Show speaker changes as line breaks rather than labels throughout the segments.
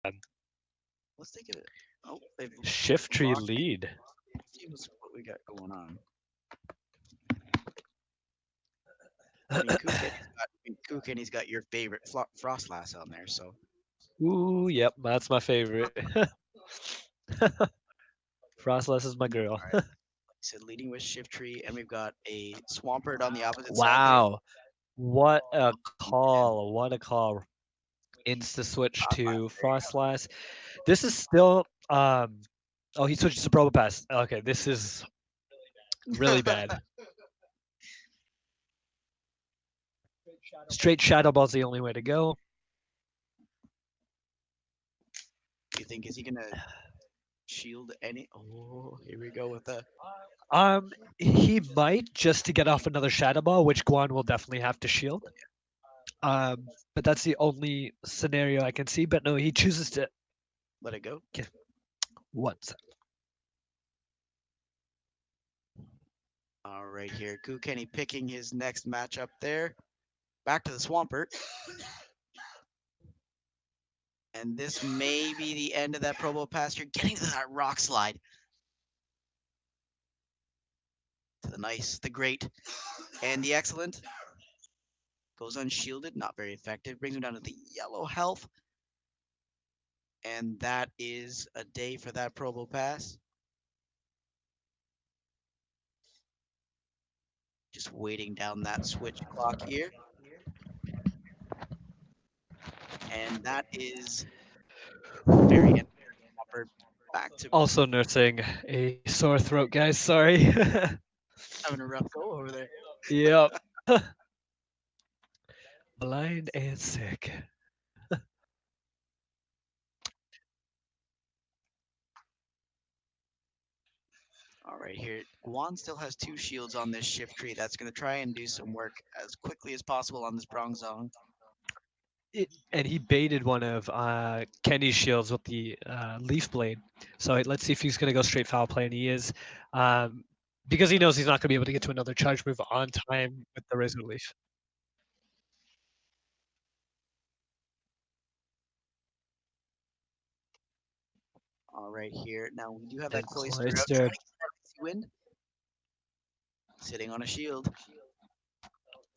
Let's take a they've
shift tree
lost.
lead.
Let's see what we got going on. I mean, KooKenny's got your favorite Frostlass on there, so
Ooh, yep, that's my favorite. Frostless is my girl.
all right. Like I said, leading with Shift Tree, and we've got a Swampert on the opposite side there.
Wow, what a
And
call! What a call! Insta switch to
there you
Frostlass. This is still Oh, he switched to Probopass. Okay, this is really
go.
bad. Straight Shadow Ball's the only way to go.
You think is he gonna shield any? Oh, here we go with the.
He might just to get off another Shadow Ball, which Guan will definitely have to shield. But that's the only scenario I can see. But no, he chooses to.
Let it go.
Okay, once.
All right, here, KooKenny picking his next matchup there. Back to the Swampert. And this may be the end of that Probo Pass. You're getting to that Rock Slide. To the nice, the great, and the excellent. Goes unshielded, not very effective. Brings him down to the yellow health. And that is a day for that Probo Pass. Just waiting down that switch clock here. And that is the very end. Swampert back to
Also nursing a sore throat, guys. Sorry.
having a rough go over there.
Yep. Blind and sick.
All right, here. Guan still has two shields on this shift tree. That's going to try and do some work as quickly as possible on this Bronze Zone.
And he baited one of Kenny's shields with the leaf blade. So let's see if he's going to go straight foul play, and he is, because he knows he's not going to be able to get to another charge move on time with the Razor Leaf.
All right, here. Now we do have that
And
Cloister out. Trying
Cloister.
to get that icy wind. Sitting on a shield.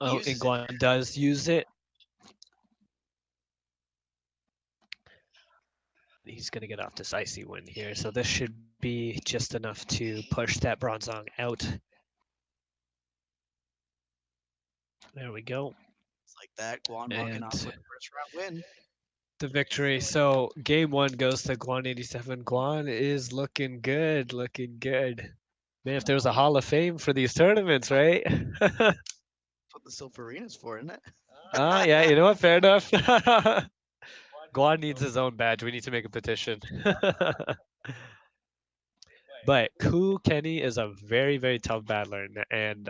Oh,
Uses it.
Iguan does use it. He's going to get off this icy wind here. So this should be just enough to push that Bronzong out. There we go.
It's like that. Guan walking
And
off with the first round win.
the victory. So game one goes to Guan87. Guan is looking good, looking good. Man, if there was a Hall of Fame for these tournaments, right?
That's what the Silver Arena's for, isn't it?
Yeah, you know what? Fair enough. Guan needs his own badge. We need to make a petition. But KooKenny is a very, very tough battler, and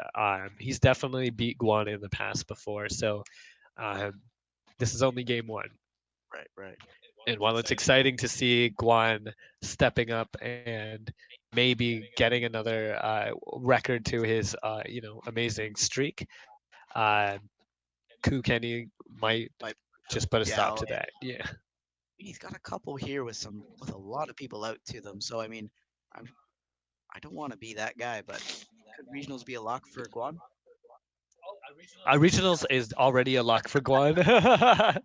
he's definitely beat Guan in the past before. So um, this is only game one.
Right, right.
And while it's exciting to see Guan stepping up and maybe getting another record to his amazing streak, KooKenny might
Like,
just put a
yeah,
stop to that. Yeah.
he's got a couple here with a lot of people out to them. So I mean, I'm I don't want to be that guy, but could regionals be a lock for Guan?
Regionals is already a lock for Guan.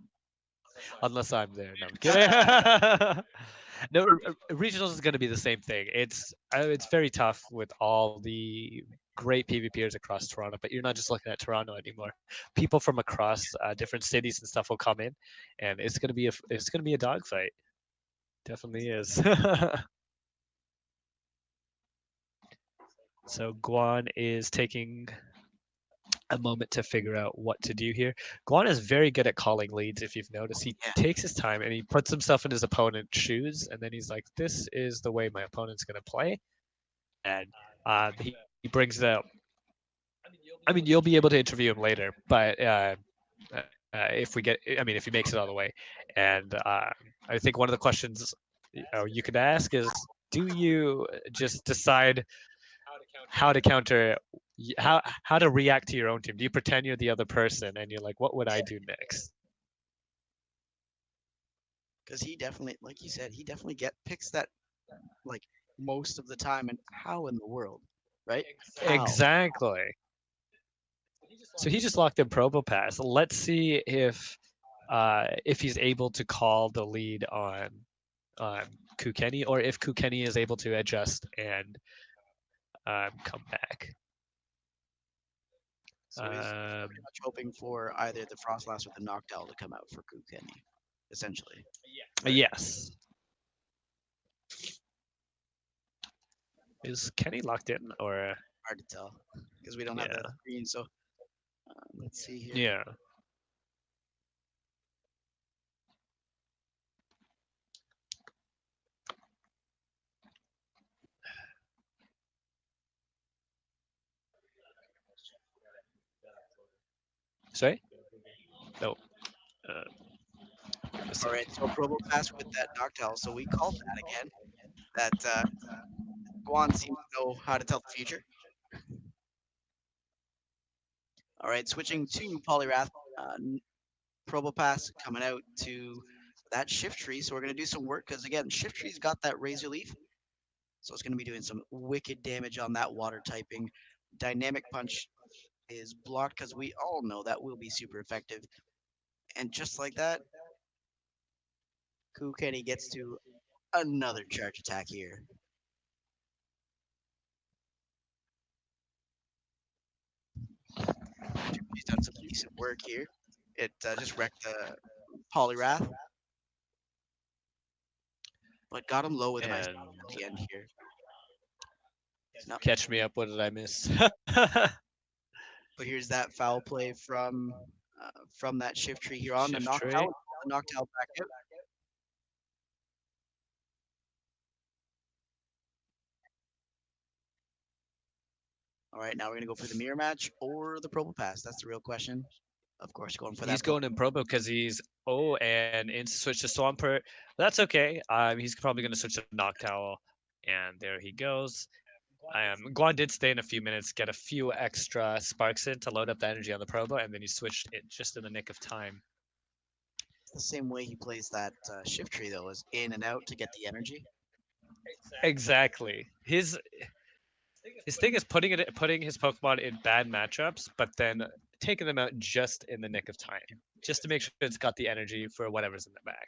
Unless I'm there. No, I'm kidding. No, regionals is going to be the same thing. It's very tough with all the great PvPers across Toronto, but you're not just looking at Toronto anymore. People from across different cities and stuff will come in, and it's gonna be a dogfight. Definitely is. So Guan is taking a moment to figure out what to do here. Guan is very good at calling leads. If you've noticed, he
Yeah.
takes his time and he puts himself in his opponent's shoes, and then he's like, "This is the way my opponent's going to play," and he brings the. I mean, you'll be able to interview him later, but if we get, I mean, if he makes it all the way, and I think one of the questions you could ask is, do you just decide how to counter how to react to your own team? Do you pretend you're the other person and you're like, what would I do next?
because he definitely, like you said, he definitely get picks that like most of the time. And how in the world, right? How?
Exactly. So he just locked in Probopass. Let's see if he's able to call the lead on KooKenny, or if KooKenny is able to adjust and come back.
So he's pretty much hoping for either the Frostlass or the Noctowl to come out for KooKenny, essentially. Right?
Yes. Is Kenny locked in or
Hard to tell because we don't have
yeah?
the screen. So let's see here.
Yeah. Sorry? No. Uh, give me a
All
sec.
right, so Probopass with that Noctowl. So we called that again. That Guan seems to know how to tell the future. All right, switching to Poliwrath. Probopass coming out to that Shift Tree. So we're going to do some work because, again, Shift Tree's got that Razor Leaf. So it's going to be doing some wicked damage on that water typing. Dynamic Punch is blocked because we all know that will be super effective. And just like that, KooKenny gets to another charge attack here. He's done some decent work here. It just wrecked the Poliwrath, but got him low with a nice
And
at the end here. No,
catch me up. What did I miss?
so here's that foul play from that Shift Tree here on the
Shift tree.
Noctowl. The Noctowl back out. All right, now we're gonna go for the mirror match or the Probopass. That's the real question. Of course, going for that
He's
Pro.
going in Probo because he's and into switch to Swampert. That's okay. He's probably going to switch to Noctowl, and there he goes. Guan did stay in a few minutes, get a few extra sparks in to load up the energy on the Probo, and then he switched it just in the nick of time.
It's the same way he plays that Shift Tree though, is in and out to get the energy.
Exactly. His thing is putting his Pokemon in bad matchups, but then taking them out just in the nick of time, just to make sure it's got the energy for whatever's in the bag.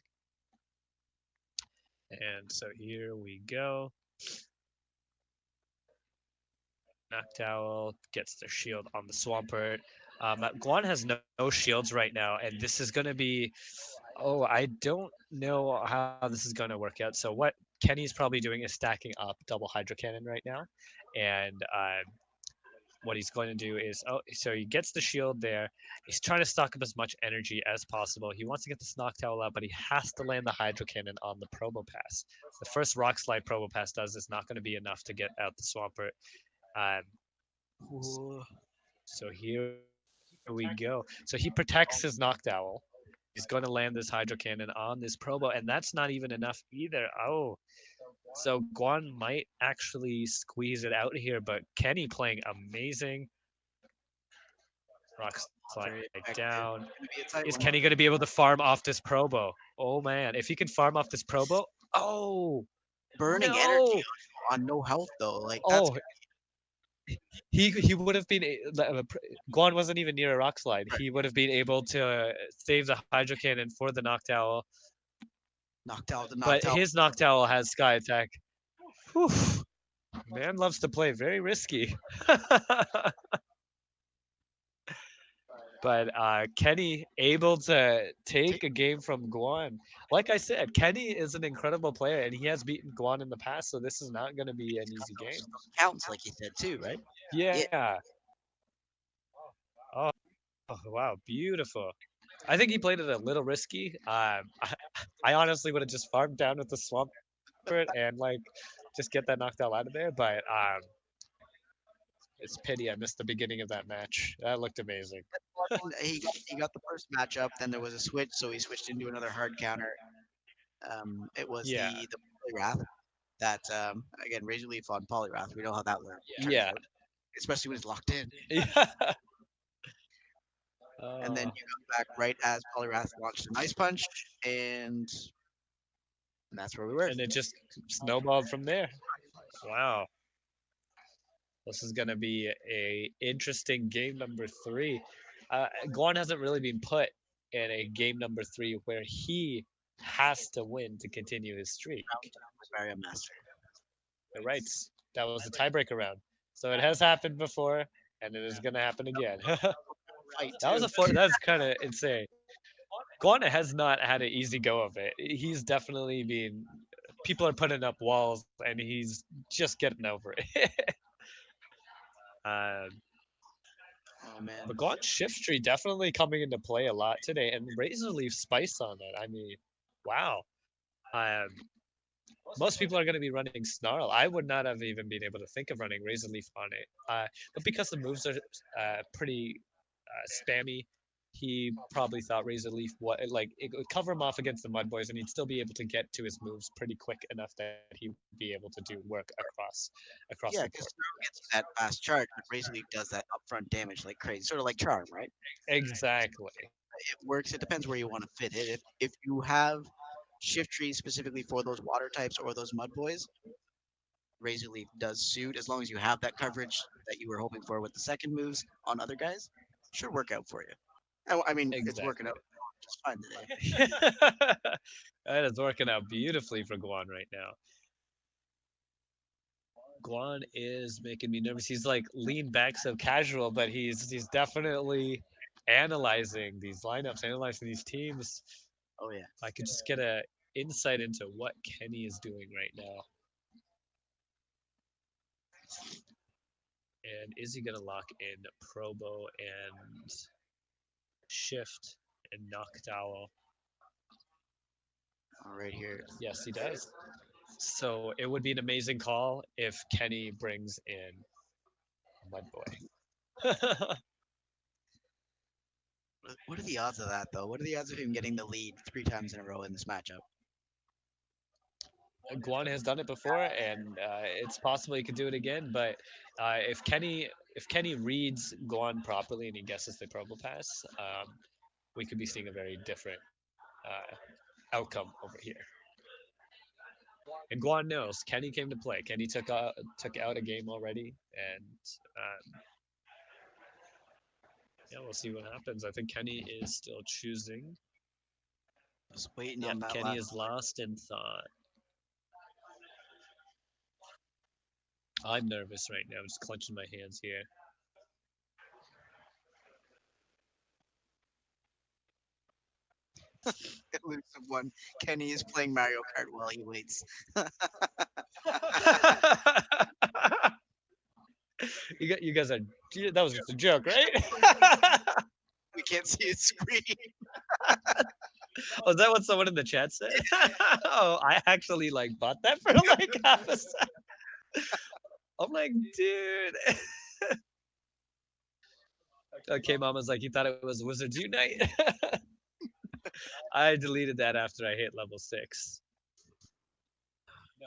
And so here we go. Noctowl gets their shield on the Swampert. Guan has no shields right now, and this is going to be. Oh, I don't know how this is going to work out. So what Kenny's probably doing is stacking up double Hydro Cannon right now, and what he's going to do is so he gets the shield there. He's trying to stock up as much energy as possible. He wants to get this Noctowl out, but he has to land the Hydro Cannon on the Probopass. The first Rock Slide Probopass does is not going to be enough to get out the Swampert. Um,
Ooh.
so here we go. So he protects his Noctowl. He's going to land this Hydro Cannon on this Probo, and that's not even enough either. Oh, so Guan might actually squeeze it out here, but Kenny playing amazing. Rock slide
Very effective.
down.
It's gonna be a tight
Is
one.
Kenny going to be able to farm off this Probo? Oh man, if he can farm off this Probo, oh
Burning energy
no,
on no health though. Like that's
oh he would have been Guan wasn't even near a rock slide.
right.
He would have been able to save the Hydro Cannon for the Noctowl,
Knocked out the
but
knocked out.
his Noctowl has Sky Attack. Whew. Man loves to play very risky. But Kenny able to take
Take
a game from Guan. Like I said, Kenny is an incredible player, and he has beaten Guan in the past, so this is not going to be an easy game.
those counts, like you said too, right? Yeah.
Yeah. Oh, wow, beautiful. I think he played it a little risky. I honestly would have just farmed down with the Swampert and like just get that knocked out of there, but it's pity I missed the beginning of that match. That looked amazing.
Well, I mean, he got the first matchup. Then there was a switch, so he switched into another hard counter. It was
Yeah.
the Polyrath that again Razor Leaf on Polyrath. We know how that turns
Yeah.
out, especially when it's locked in.
Yeah.
And then
Uh,
you got back right as Polyrath launched an Ice Punch, and And that's where we were.
and it just snowballed from there. Wow, this is gonna be a interesting game number three. Guan hasn't really been put in a game number three where he has to win to continue his streak.
With Mario Master.
You're right. That was a tiebreaker round. So it has happened before, and it is gonna happen again. that
Fight
was
too.
that's kind of insane. Guana has not had an easy go of it. He's definitely been. People are putting up walls, and he's just getting over it. um,
Oh man.
but Guan's shift tree definitely coming into play a lot today, and Razor Leaf Spice on it. I mean, wow. Um, most people are going to be running Snarl. I would not have even been able to think of running Razor Leaf on it. But because the moves are pretty spammy, he probably thought Razor Leaf like it would cover him off against the Mud Boys, and he'd still be able to get to his moves pretty quick enough that he would be able to do work across the
Yeah,
board.
because Snarl gets you that fast charge, but Razor Leaf does that upfront damage like crazy. Sort of like Charm, right?
Exactly.
It works. It depends where you want to fit it. If you have shift trees specifically for those water types or those mud boys, Razor Leaf does suit as long as you have that coverage that you were hoping for with the second moves on other guys. Should work out for you. I mean, it's working
Exactly.
out just fine today.
that is working out beautifully for Guan right now. Guan is making me nervous. He's like lean back so casual, but he's definitely analyzing these lineups, analyzing these teams.
Oh yeah.
I could just get a insight into what Kenny is doing right now. And is he gonna lock in Probo and Shift and Noctowl?
All right here.
Yes, he does. So it would be an amazing call if Kenny brings in Mudboy.
What are the odds of that though? What are the odds of him getting the lead 3 times in a row in this matchup?
Guan has done it before, and it's possible he could do it again. But if Kenny reads Guan properly and he guesses the Probo Pass, we could be seeing a very different outcome over here. And Guan knows Kenny came to play. Kenny took out a game already, and yeah, we'll see what happens. I think Kenny is still choosing.
Just waiting
Yep,
on that
Kenny
last.
is lost in thought. I'm nervous right now, just clenching my hands here.
Elusive one. Kenny is playing Mario Kart while he waits.
You guys are that was just a joke, right?
We can't see his screen.
Oh, is that what someone in the chat said? oh, I actually like bought that for like half a second. I'm like, dude. okay, Mama's like, you thought it was Wizards Unite? I deleted that after I hit level 6.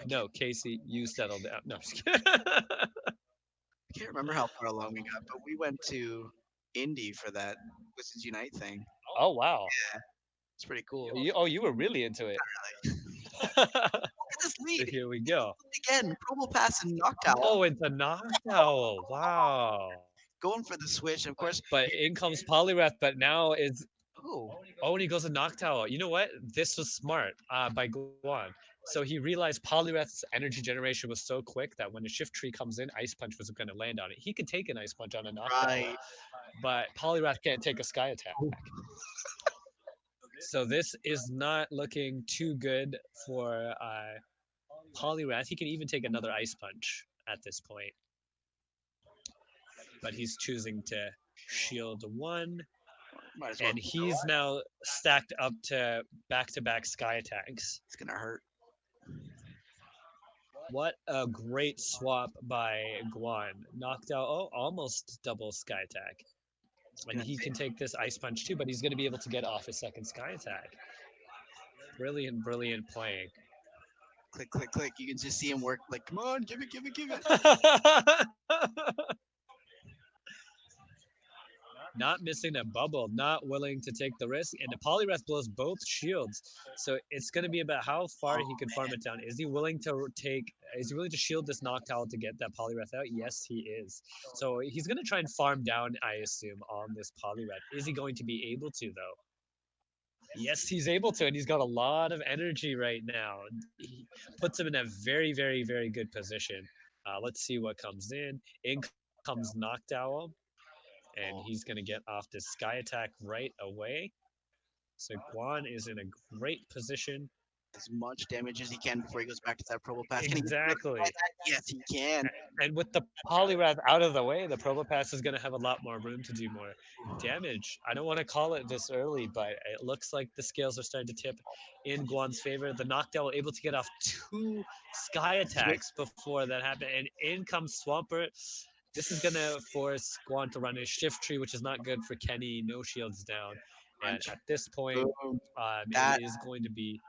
No, Casey, you settle down. No, I'm just kidding.
I can't remember how far along we got, but we went to Indy for that Wizards Unite thing.
oh wow.
It's pretty cool.
You were really into it.
Look at this lead.
Here we go.
Again, Promo Pass and Noctowl
Oh, it's a Noctowl. Wow.
going for the switch. Of course,
But in comes Poliwrath, but now it's
oh,
and he goes to Noctowl. You know what? This was smart by Guan. So he realized Poliwrath's energy generation was so quick that when a shift tree comes in, Ice Punch was going to land on it. He could take an Ice Punch on a Noctowl,
right.
but Poliwrath can't take a Sky Attack. So this is not looking too good for Poliwrath. He can even take another Ice Punch at this point. But he's choosing to shield one.
Might as well.
And he's now stacked up to back-to-back Sky Attacks.
It's gonna hurt.
What a great swap by Guan. Knocked out, almost double Sky Attack. And he can take this Ice Punch too, but he's going to be able to get off his second Sky Attack. Brilliant, brilliant playing.
Click, click, click. You can just see him work. Like, come on, give it, give it, give it.
not missing a bubble, not willing to take the risk, and the Poliwrath blows both shields. So it's going to be about how far
Oh
he can farm it down. Is he willing to take? Is he willing to shield this Noctowl to get that Poliwrath out? Yes, he is. So he's going to try and farm down, I assume, on this Poliwrath. Is he going to be able to though? Yes, he's able to, and he's got a lot of energy right now. He puts him in a very, very, very good position. Let's see what comes in. In comes Noctowl, and he's
oh,
going to get off this Sky Attack right away. So Guan is in a great position.
as much damage as he can before he goes back to that Probopass. Can he get the next
Exactly.
attack? Yes, he can.
And with the Poliwrath out of the way, the Probopass is going to have a lot more room to do more damage. I don't want to call it this early, but it looks like the scales are starting to tip in Guan's favor. The Noctowl able to get off 2 Sky
Switch
Attacks before that happened, and in comes Swampert. This is going to force Guan to run his Shift Tree, which is not good for Kenny. No shields down. And
punch.
at this point,
Boom.
it
That.
is going to be,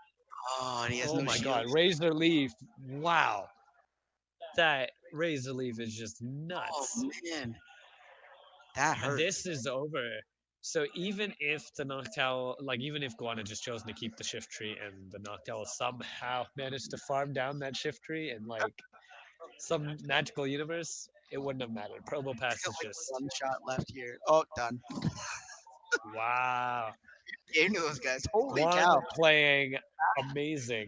Oh, and he has
oh
no
my God,
shields.
Razor Leaf. Wow. That Razor Leaf is just
Oh
nuts.
man, that
And
hurt.
this is over. So even if the Noctowl, like even if Guan had just chosen to keep the Shift Tree and the Noctowl somehow managed to farm down that Shift Tree in like some magical universe, it wouldn't have mattered.
He's
Probopass
got
is
like
just,
one shot left here. Oh, done.
wow.
Game to those guys. Holy
Guan
cow.
playing amazing.